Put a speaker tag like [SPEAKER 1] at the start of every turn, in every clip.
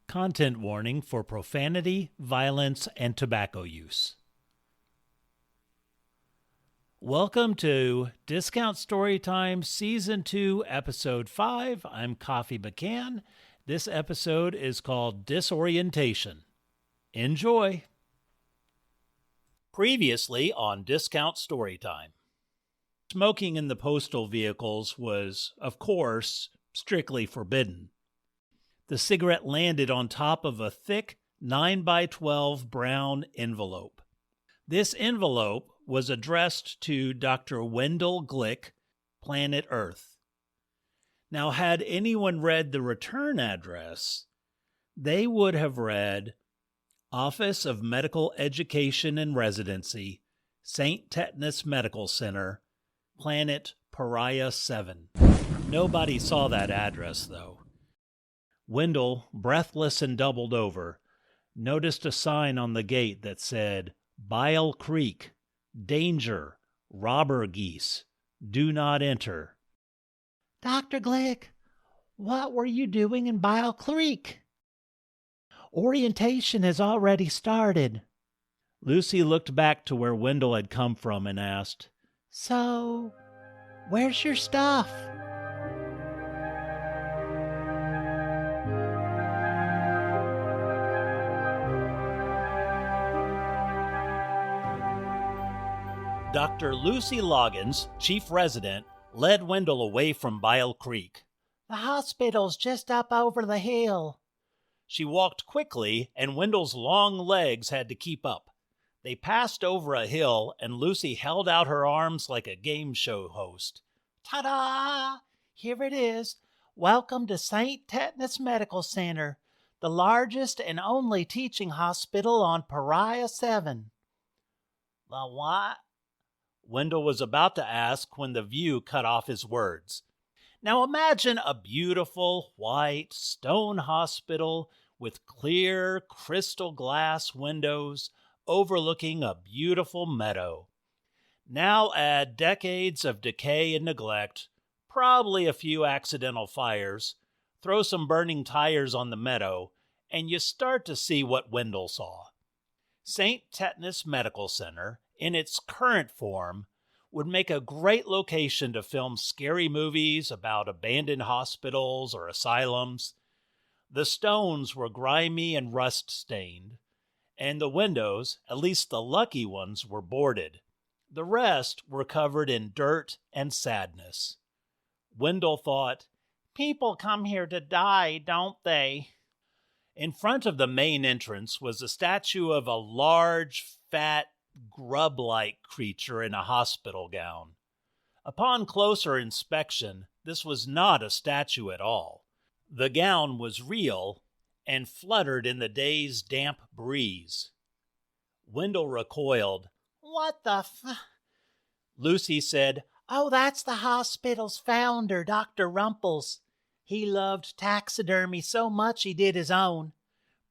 [SPEAKER 1] Content warning for profanity, violence, and tobacco use. Welcome to Discount Storytime Season 2, Episode 5. I'm Coffee McCann. This episode is called Disorientation. Enjoy! Previously on Discount Storytime. Smoking in the postal vehicles was, of course, strictly forbidden. The cigarette landed on top of a thick 9x12 brown envelope. This envelope was addressed to Dr. Wendell Glick, Planet Earth. Now, had anyone read the return address, they would have read Office of Medical Education and Residency, St. Tetanus Medical Center, Planet Pariah-7. Nobody saw that address, though. Wendell, breathless and doubled over, noticed a sign on the gate that said, Bile Creek, Danger, Robber Geese, Do Not Enter.
[SPEAKER 2] Dr. Glick, what were you doing in Bile Creek? Orientation has already started.
[SPEAKER 1] Lucy looked back to where Wendell had come from and asked,
[SPEAKER 2] So, where's your stuff?
[SPEAKER 1] Dr. Lucy Loggins, chief resident, led Wendell away from Bile Creek.
[SPEAKER 2] The hospital's just up over the hill.
[SPEAKER 1] She walked quickly, and Wendell's long legs had to keep up. They passed over a hill, and Lucy held out her arms like a game show host.
[SPEAKER 2] Ta-da! Here it is. Welcome to St. Tetanus Medical Center, the largest and only teaching hospital on Pariah-7.
[SPEAKER 1] The what? Wendell was about to ask when the view cut off his words. Now imagine a beautiful, white, stone hospital with clear, crystal glass windows overlooking a beautiful meadow. Now add decades of decay and neglect, probably a few accidental fires, throw some burning tires on the meadow, and you start to see what Wendell saw. St. Tetanus Medical Center, in its current form, would make a great location to film scary movies about abandoned hospitals or asylums. The stones were grimy and rust-stained, and the windows, at least the lucky ones, were boarded. The rest were covered in dirt and sadness. Wendell thought,
[SPEAKER 2] People come here to die, don't they?
[SPEAKER 1] In front of the main entrance was a statue of a large, fat, grub-like creature in a hospital gown. Upon closer inspection, this was not a statue at all. The gown was real and fluttered in the day's damp breeze. Wendell recoiled.
[SPEAKER 2] What the
[SPEAKER 1] Lucy said,
[SPEAKER 2] Oh, that's the hospital's founder, Dr. Rumples. He loved taxidermy so much he did his own.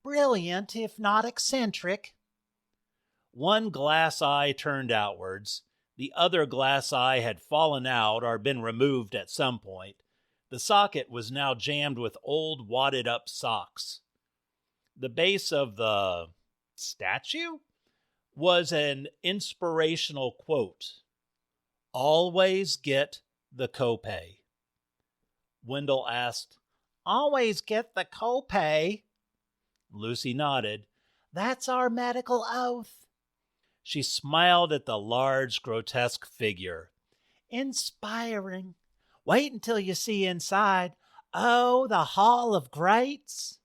[SPEAKER 2] Brilliant, if not eccentric.
[SPEAKER 1] One glass eye turned outwards. The other glass eye had fallen out or been removed at some point. The socket was now jammed with old wadded-up socks. The base of the statue was an inspirational quote. Always get the copay. Wendell asked,
[SPEAKER 2] Always get the copay?
[SPEAKER 1] Lucy nodded.
[SPEAKER 2] That's our medical oath.
[SPEAKER 1] She smiled at the large, grotesque figure.
[SPEAKER 2] Inspiring. Wait until you see inside. Oh, the Hall of Greats.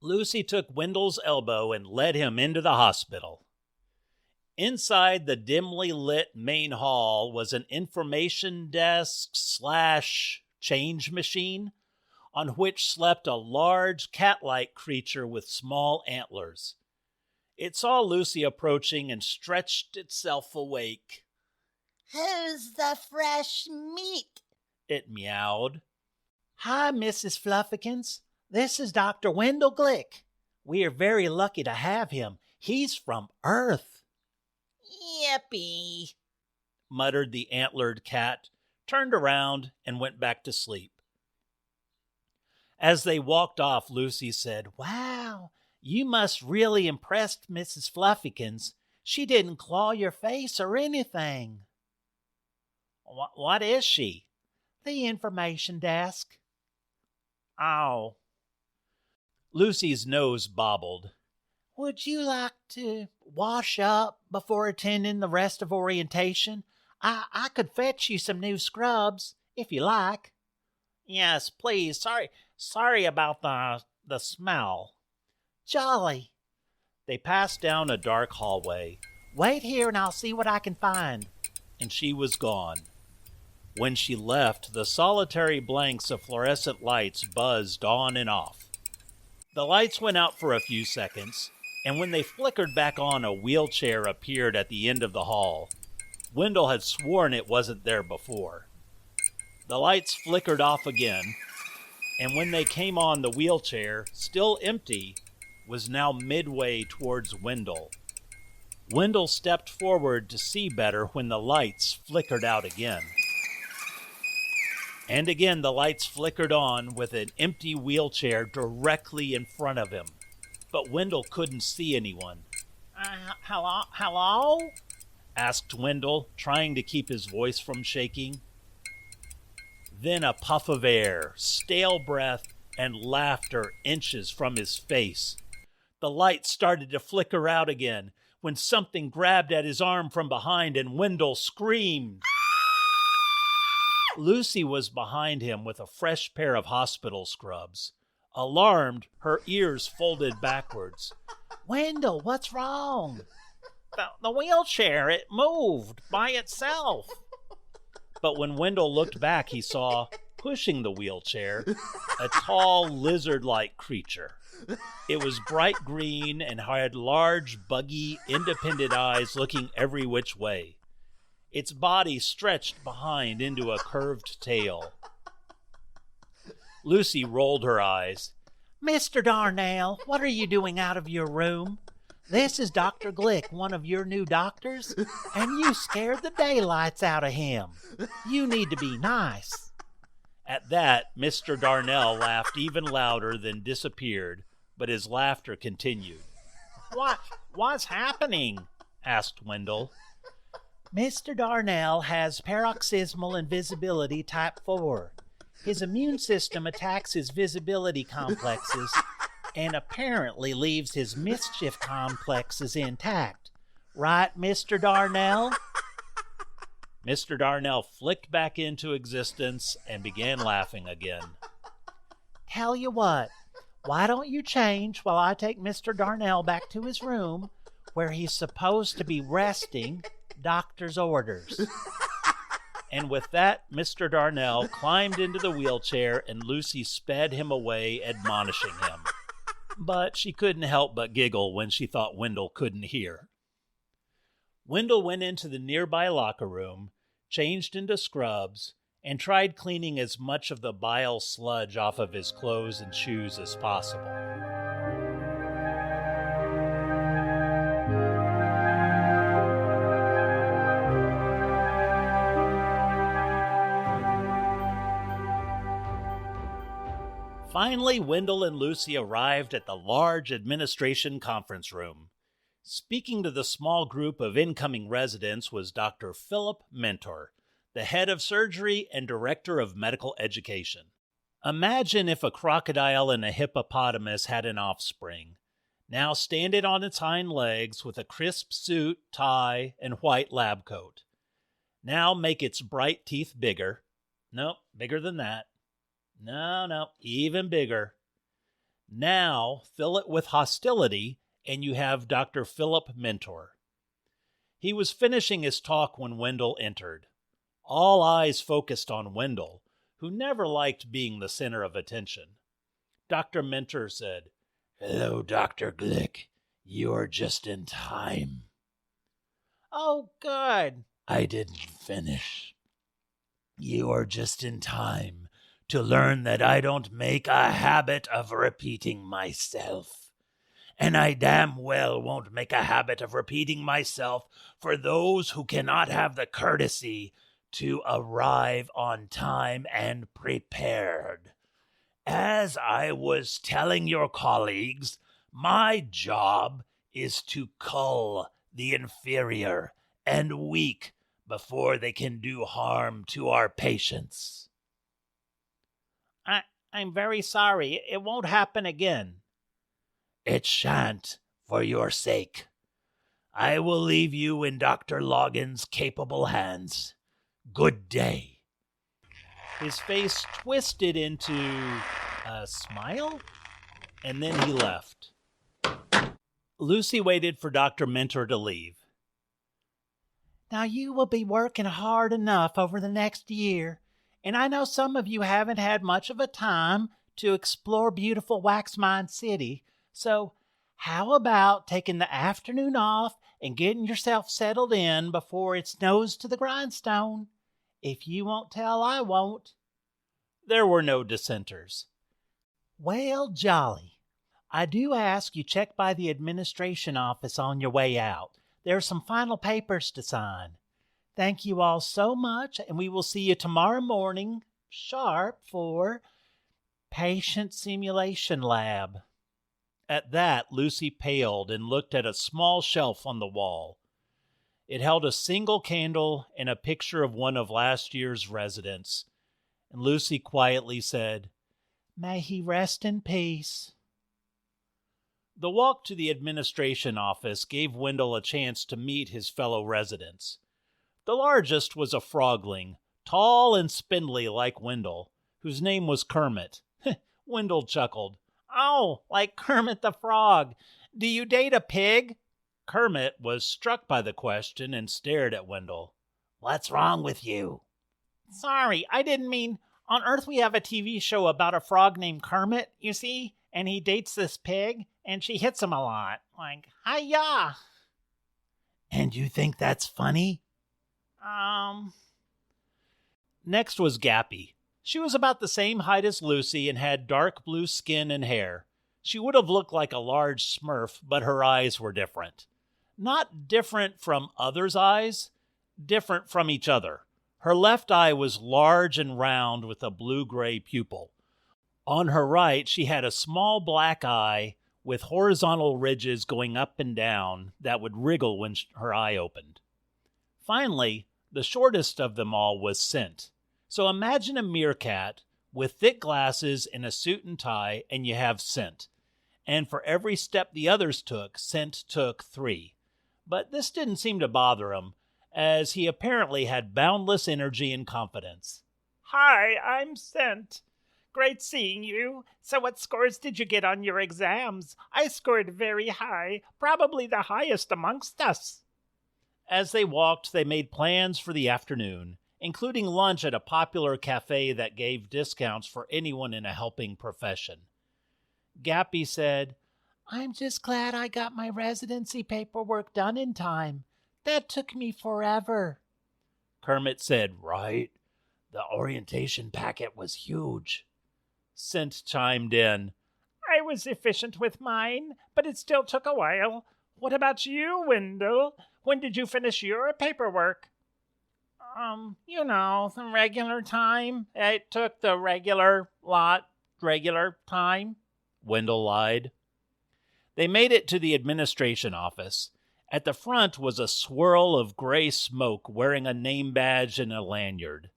[SPEAKER 1] Lucy took Wendell's elbow and led him into the hospital. Inside the dimly lit main hall was an information desk / change machine on which slept a large cat-like creature with small antlers. It saw Lucy approaching and stretched itself awake.
[SPEAKER 2] Who's the fresh meat?
[SPEAKER 1] It meowed.
[SPEAKER 2] Hi, Mrs. Fluffykins. This is Dr. Wendell Glick. We are very lucky to have him. He's from Earth.
[SPEAKER 3] Yippee,
[SPEAKER 1] muttered the antlered cat, turned around, and went back to sleep. As they walked off, Lucy said,
[SPEAKER 2] Wow, you must really impressed Mrs. Fluffykins. She didn't claw your face or anything.
[SPEAKER 1] What is she?
[SPEAKER 2] The information desk.
[SPEAKER 1] Oh. Lucy's nose bobbled.
[SPEAKER 2] Would you like to wash up before attending the rest of orientation? I could fetch you some new scrubs, if you like.
[SPEAKER 1] Yes, please. Sorry about the smell.
[SPEAKER 2] Jolly.
[SPEAKER 1] They passed down a dark hallway.
[SPEAKER 2] Wait here and I'll see what I can find.
[SPEAKER 1] And she was gone. When she left, the solitary blanks of fluorescent lights buzzed on and off. The lights went out for a few seconds, and when they flickered back on, a wheelchair appeared at the end of the hall. Wendell had sworn it wasn't there before. The lights flickered off again, and when they came on, the wheelchair, still empty, was now midway towards Wendell. Wendell stepped forward to see better when the lights flickered out again. And again the lights flickered on with an empty wheelchair directly in front of him. But Wendell couldn't see anyone.
[SPEAKER 2] Hello?
[SPEAKER 1] Asked Wendell, trying to keep his voice from shaking. Then a puff of air, stale breath, and laughter inches from his face. The light started to flicker out again when something grabbed at his arm from behind and Wendell screamed. Lucy was behind him with a fresh pair of hospital scrubs. Alarmed, her ears folded backwards.
[SPEAKER 2] Wendell, what's wrong?
[SPEAKER 1] The wheelchair, it moved by itself. But when Wendell looked back, he saw, pushing the wheelchair, a tall lizard-like creature. It was bright green and had large, buggy, independent eyes looking every which way. Its body stretched behind into a curved tail. Lucy rolled her eyes.
[SPEAKER 2] Mr. Darnell, what are you doing out of your room? This is Dr. Glick, one of your new doctors, and you scared the daylights out of him. You need to be nice.
[SPEAKER 1] At that, Mr. Darnell laughed even louder, then disappeared, but his laughter continued. What's happening? Asked Wendell.
[SPEAKER 2] Mr. Darnell has paroxysmal invisibility type 4. His immune system attacks his visibility complexes and apparently leaves his mischief complexes intact. Right, Mr. Darnell?
[SPEAKER 1] Mr. Darnell flicked back into existence and began laughing again.
[SPEAKER 2] Tell you what, why don't you change while I take Mr. Darnell back to his room where he's supposed to be resting, doctor's orders.
[SPEAKER 1] And with that, Mr. Darnell climbed into the wheelchair and Lucy sped him away, admonishing him. But she couldn't help but giggle when she thought Wendell couldn't hear. Wendell went into the nearby locker room, changed into scrubs, and tried cleaning as much of the bile sludge off of his clothes and shoes as possible. Finally, Wendell and Lucy arrived at the large administration conference room. Speaking to the small group of incoming residents was Dr. Philip Mentor, the head of surgery and director of medical education. Imagine if a crocodile and a hippopotamus had an offspring, now standing on its hind legs with a crisp suit, tie, and white lab coat. Now make its bright teeth bigger. Nope, bigger than that. No, even bigger. Now, fill it with hostility, and you have Dr. Philip Mentor. He was finishing his talk when Wendell entered. All eyes focused on Wendell, who never liked being the center of attention. Dr. Mentor said, "Hello, Dr. Glick. You're just in time."
[SPEAKER 2] Oh, good.
[SPEAKER 1] "I didn't finish. You are just in time to learn that I don't make a habit of repeating myself. And I damn well won't make a habit of repeating myself for those who cannot have the courtesy to arrive on time and prepared. As I was telling your colleagues, my job is to cull the inferior and weak before they can do harm to our patients.
[SPEAKER 2] I'm very sorry. It won't happen again.
[SPEAKER 1] It shan't, for your sake. I will leave you in Dr. Logan's capable hands. Good day.
[SPEAKER 2] His face twisted into a smile, and then he left. Lucy waited for Dr. Mentor to leave. Now you will be working hard enough over the next year, and I know some of you haven't had much of a time to explore beautiful Wax Mine City, so how about taking the afternoon off and getting yourself settled in before it's nose to the grindstone? If you won't tell, I won't. There were no dissenters. Well, jolly. I do ask you check by the administration office on your way out. There are some final papers to sign. Thank you all so much, and we will see you tomorrow morning, sharp, for Patient Simulation Lab. At that, Lucy paled and looked at a small shelf on the wall. It held a single candle and a picture of one of last year's residents, and Lucy quietly said, "May he rest in peace." The walk to the administration office gave Wendell a chance to meet his fellow residents. The largest was a frogling, tall and spindly like Wendell, whose name was Kermit. Wendell chuckled. "Oh, like Kermit the Frog. Do you date a pig?" Kermit was struck by the question and stared at Wendell. "What's wrong with you?" "Sorry, I didn't mean... On Earth we have a TV show about a frog named Kermit, you see, and he dates this pig, and she hits him a lot. Like, hi-ya!" "And you think that's funny?" Next was Gappy. She was about the same height as Lucy and had dark blue skin and hair. She would have looked like a large Smurf, but her eyes were different. Not different from others' eyes, different from each other. Her left eye was large and round with a blue-gray pupil. On her right, she had a small black eye with horizontal ridges going up and down that would wriggle when her eye opened. Finally, the shortest of them all was Scent. So imagine a meerkat with thick glasses and a suit and tie, and you have Scent. And for every step the others took, Scent took 3. But this didn't seem to bother him, as he apparently had boundless energy and confidence. "Hi, I'm Scent. Great seeing you. So what scores did you get on your exams? I scored very high, probably the highest amongst us." As they walked, they made plans for the afternoon, including lunch at a popular cafe that gave discounts for anyone in a helping profession. Gappy said, "I'm just glad I got my residency paperwork done in time. That took me forever." Kermit said, "Right. The orientation packet was huge." Scent chimed in, "I was efficient with mine, but it still took a while. What about you, Wendell? When did you finish your paperwork?" The regular time. It took the regular time," Wendell lied. They made it to the administration office. At the front was a swirl of gray smoke wearing a name badge and a lanyard.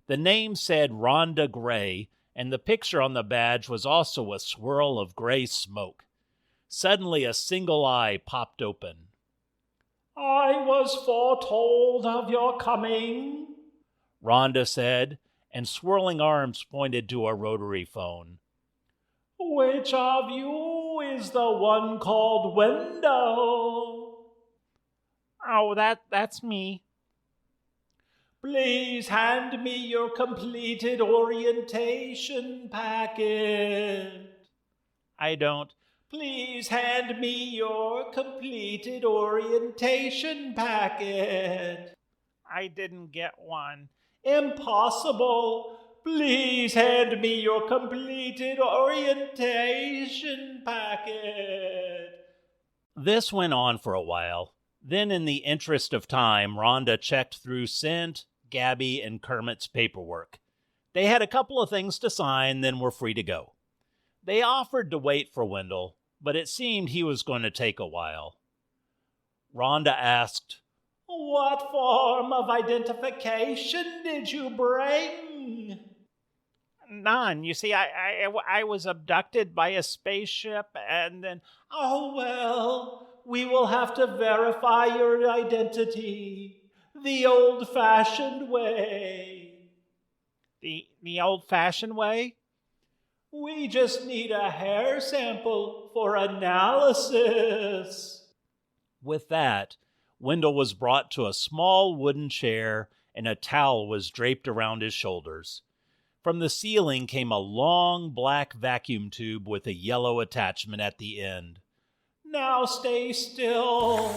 [SPEAKER 2] The name said Rhonda Gray, and the picture on the badge was also a swirl of gray smoke. Suddenly a single eye popped open. "I was foretold of your coming," Rhonda said, and swirling arms pointed to a rotary phone. "Which of you is the one called Wendell?" "Oh, that's me." "Please hand me your completed orientation packet." "I don't." "Please hand me your completed orientation packet." "I didn't get one." "Impossible. Please hand me your completed orientation packet." This went on for a while. Then, in the interest of time, Rhonda checked through Scent, Gabby, and Kermit's paperwork. They had a couple of things to sign, then were free to go.
[SPEAKER 1] They offered to wait for Wendell, but it seemed he was going to take a while. Rhonda asked, "What form of identification did you bring?"
[SPEAKER 2] None. You see, I was abducted by a spaceship and then...
[SPEAKER 1] "Oh, well, we will have to verify your identity the old-fashioned way."
[SPEAKER 2] The old-fashioned way?
[SPEAKER 1] "We just need a hair sample for analysis." With that, Wendell was brought to a small wooden chair and a towel was draped around his shoulders. From the ceiling came a long black vacuum tube with a yellow attachment at the end. "Now stay still."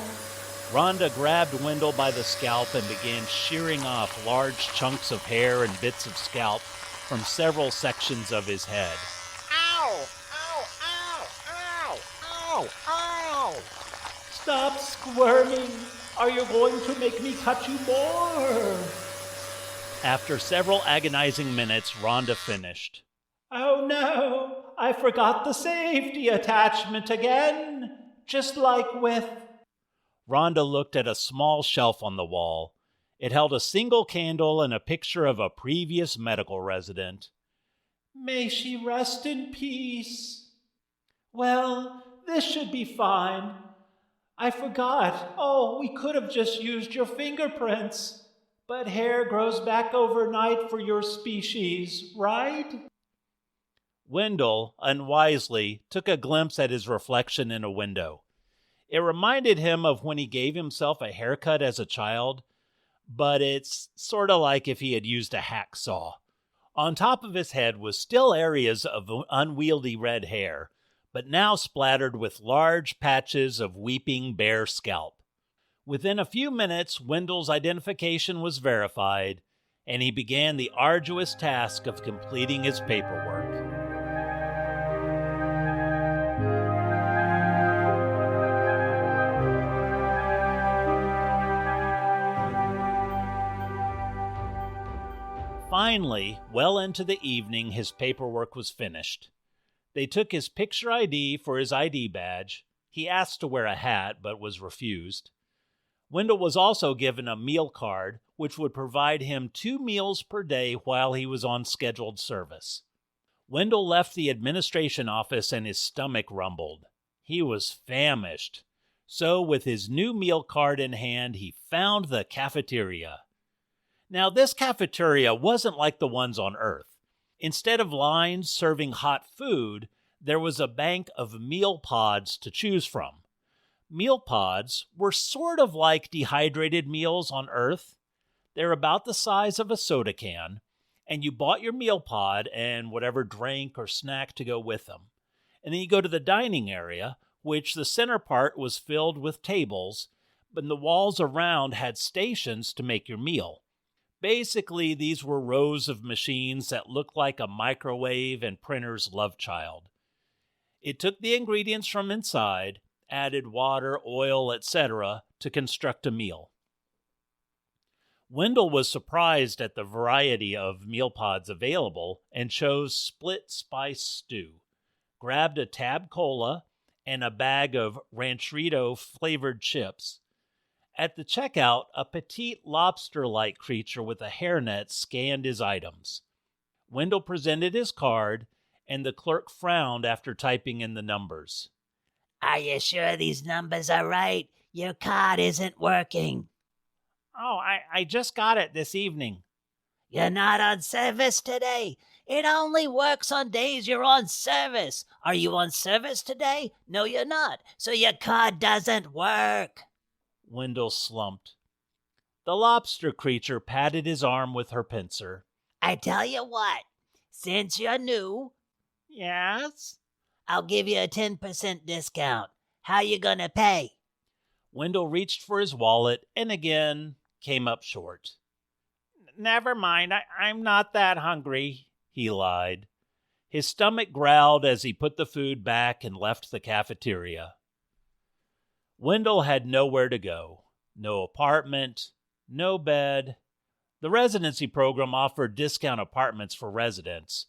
[SPEAKER 1] Rhonda grabbed Wendell by the scalp and began shearing off large chunks of hair and bits of scalp from several sections of his head.
[SPEAKER 2] Ow! Ow! Ow! Ow! Ow! Ow!
[SPEAKER 1] "Stop squirming. Are you going to make me cut you more?" After several agonizing minutes, Rhonda finished. "Oh no, I forgot the safety attachment again, just like with..." Rhonda looked at a small shelf on the wall. It held a single candle and a picture of a previous medical resident. "May she rest in peace." "Well, this should be fine. I forgot. Oh, we could have just used your fingerprints. But hair grows back overnight for your species, right?" Wendell, unwisely, took a glimpse at his reflection in a window. It reminded him of when he gave himself a haircut as a child, but it's sort of like if he had used a hacksaw. On top of his head was still areas of unwieldy red hair, but now splattered with large patches of weeping bare scalp. Within a few minutes, Wendell's identification was verified, and he began the arduous task of completing his paperwork. Finally, well into the evening, his paperwork was finished. They took his picture ID for his ID badge. He asked to wear a hat, but was refused. Wendell was also given a meal card, which would provide him 2 meals per day while he was on scheduled service. Wendell left the administration office and his stomach rumbled. He was famished. So, with his new meal card in hand, he found the cafeteria. Now, this cafeteria wasn't like the ones on Earth. Instead of lines serving hot food, there was a bank of meal pods to choose from. Meal pods were sort of like dehydrated meals on Earth. They're about the size of a soda can, and you bought your meal pod and whatever drink or snack to go with them. And then you go to the dining area, which the center part was filled with tables, but the walls around had stations to make your meal. Basically, these were rows of machines that looked like a microwave and printer's love child. It took the ingredients from inside, added water, oil, etc., to construct a meal. Wendell was surprised at the variety of meal pods available and chose split spice stew, grabbed a tab cola, and a bag of rancherito flavored chips. At the checkout, a petite lobster-like creature with a hairnet scanned his items. Wendell presented his card, and the clerk frowned after typing in the numbers.
[SPEAKER 3] "Are you sure these numbers are right? Your card isn't working."
[SPEAKER 2] Oh, I just got it this evening.
[SPEAKER 3] "You're not on service today. It only works on days you're on service. Are you on service today? No, you're not. So your card doesn't work."
[SPEAKER 1] Wendell slumped. The lobster creature patted his arm with her pincer.
[SPEAKER 3] "I tell you what, since you're new,
[SPEAKER 2] Yes?
[SPEAKER 3] I'll give you a 10% discount. How you gonna pay?"
[SPEAKER 1] Wendell reached for his wallet and again came up short.
[SPEAKER 2] Never mind, I'm not that hungry,
[SPEAKER 1] he lied. His stomach growled as he put the food back and left the cafeteria. Wendell had nowhere to go. No apartment, no bed. The residency program offered discount apartments for residents.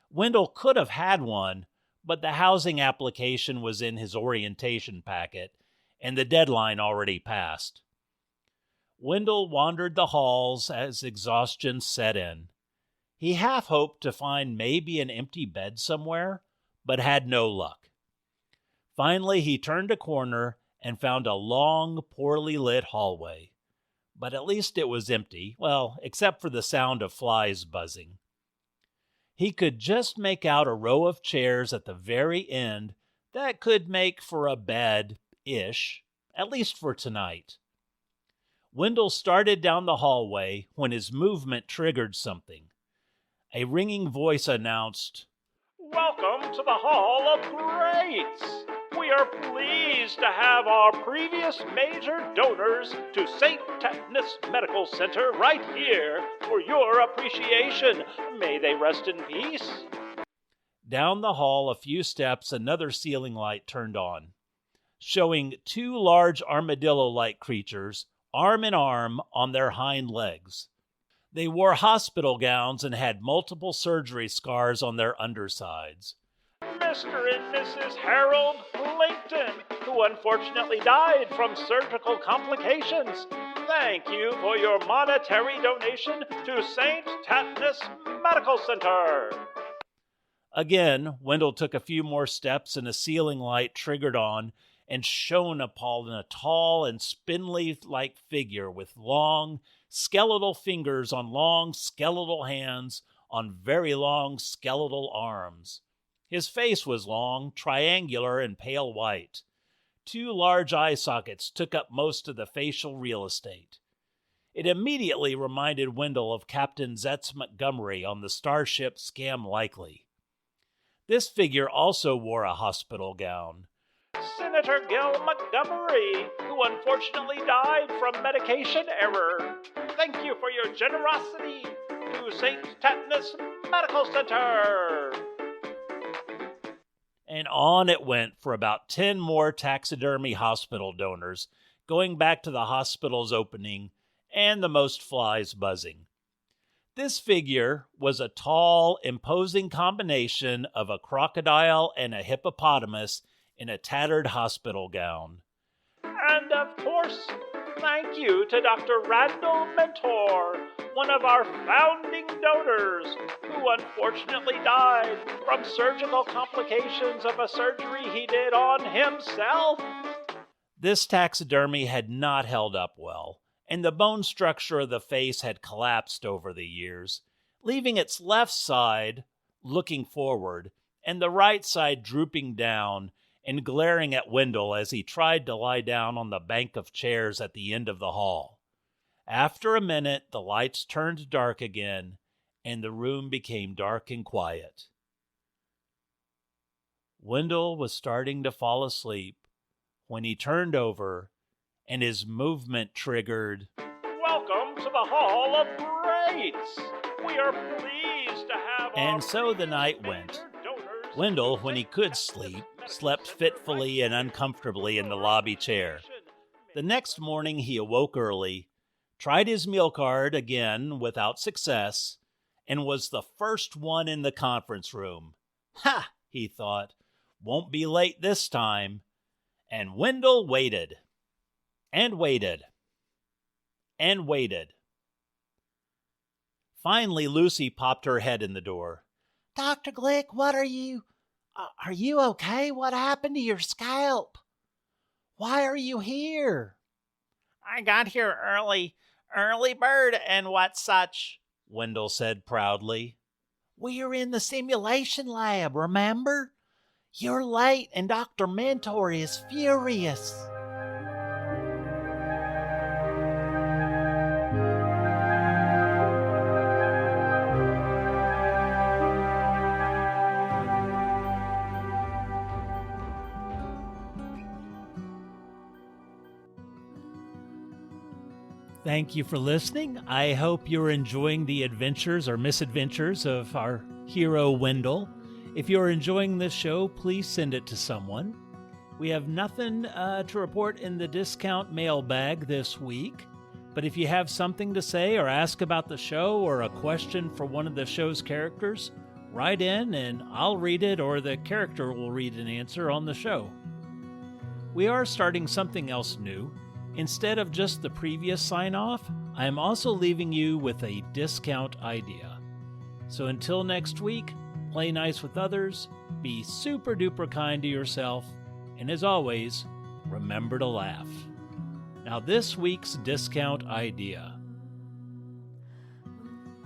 [SPEAKER 1] Wendell could have had one, but the housing application was in his orientation packet, and the deadline already passed. Wendell wandered the halls as exhaustion set in. He half hoped to find maybe an empty bed somewhere, but had no luck. Finally, he turned a corner and found a long, poorly lit hallway. But at least it was empty, well, except for the sound of flies buzzing. He could just make out a row of chairs at the very end that could make for a bed-ish, at least for tonight. Wendell started down the hallway when his movement triggered something. A ringing voice announced, "Welcome to the Hall of Greats! We are pleased to have our previous major donors to St. Tetanus Medical Center right here for your appreciation. May they rest in peace." Down the hall a few steps, another ceiling light turned on, showing two large armadillo-like creatures, arm in arm, on their hind legs. They wore hospital gowns and had multiple surgery scars on their undersides. Mr. and Mrs. Harold Lincoln, who unfortunately died from surgical complications. Thank you for your monetary donation to St. Tetanus Medical Center. Again, Wendell took a few more steps and a ceiling light triggered on and shone upon a tall and spindly-like figure with long, skeletal fingers on long, skeletal hands on very long, skeletal arms. His face was long, triangular, and pale white. Two large eye sockets took up most of the facial real estate. It immediately reminded Wendell of Captain Zetz Montgomery on the starship Scam Likely. This figure also wore a hospital gown. Senator Gil Montgomery, who unfortunately died from medication error. Thank you for your generosity to St. Tetanus Medical Center. And on it went for about 10 more taxidermy hospital donors, going back to the hospital's opening, and the most flies buzzing. This figure was a tall, imposing combination of a crocodile and a hippopotamus in a tattered hospital gown. And of course, thank you to Dr. Randall Mentor, one of our founding donors, who unfortunately died from surgical complications of a surgery he did on himself. This taxidermy had not held up well, and the bone structure of the face had collapsed over the years, leaving its left side looking forward and the right side drooping down and glaring at Wendell as he tried to lie down on the bank of chairs at the end of the hall. After a minute, the lights turned dark again, and the room became dark and quiet. Wendell was starting to fall asleep when he turned over, and his movement triggered, "Welcome to the Hall of Greats! We are pleased to have..." And so the night went. Wendell, when he could sleep, slept fitfully and uncomfortably in the lobby chair. The next morning he awoke early, tried his meal card again without success, and was the first one in the conference room. "Ha!" he thought. "Won't be late this time." And Wendell waited, and waited, and waited. Finally, Lucy popped her head in the door.
[SPEAKER 2] Dr. Glick, are you okay? What happened to your scalp? Why are you here?
[SPEAKER 1] "I got here early bird and what such," Wendell said proudly.
[SPEAKER 2] We're in the simulation lab, remember? You're late and Dr. Mentor is furious.
[SPEAKER 1] Thank you for listening. I hope you're enjoying the adventures or misadventures of our hero Wendell. If you're enjoying this show, please send it to someone. We have nothing to report in the discount mailbag this week, but if you have something to say or ask about the show or a question for one of the show's characters, write in and I'll read it, or the character will read an answer on the show. We are starting something else new. Instead of just the previous sign-off, I am also leaving you with a discount idea. So until next week, play nice with others, be super duper kind to yourself, and as always, remember to laugh. Now this week's discount idea.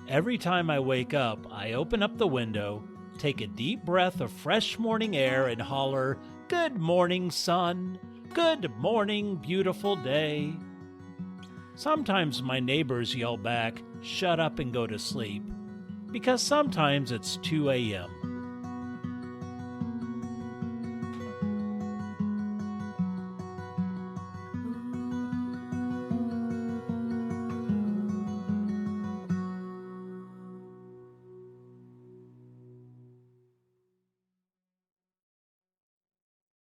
[SPEAKER 1] Every time I wake up, I open up the window, take a deep breath of fresh morning air, and holler, "Good morning, sun! Good morning, beautiful day!" Sometimes my neighbors yell back, "Shut up and go to sleep," because sometimes it's 2 a.m.